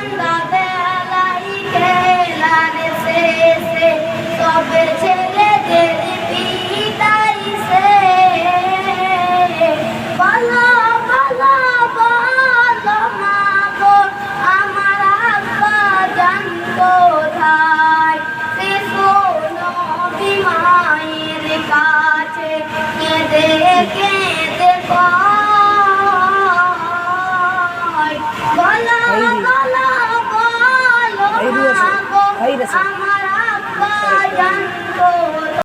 সন্ধ্যাবেলায় খেলার শেষে সব ছেলেদের পিটাইছে, বলো বলো বলো মা গো আমার আব্বা জান কোথায়? সে শোনো মায়ের কাছে কেঁদে কেঁদে কয়, বলো বলো বলো মা গো আমার আব্বা জান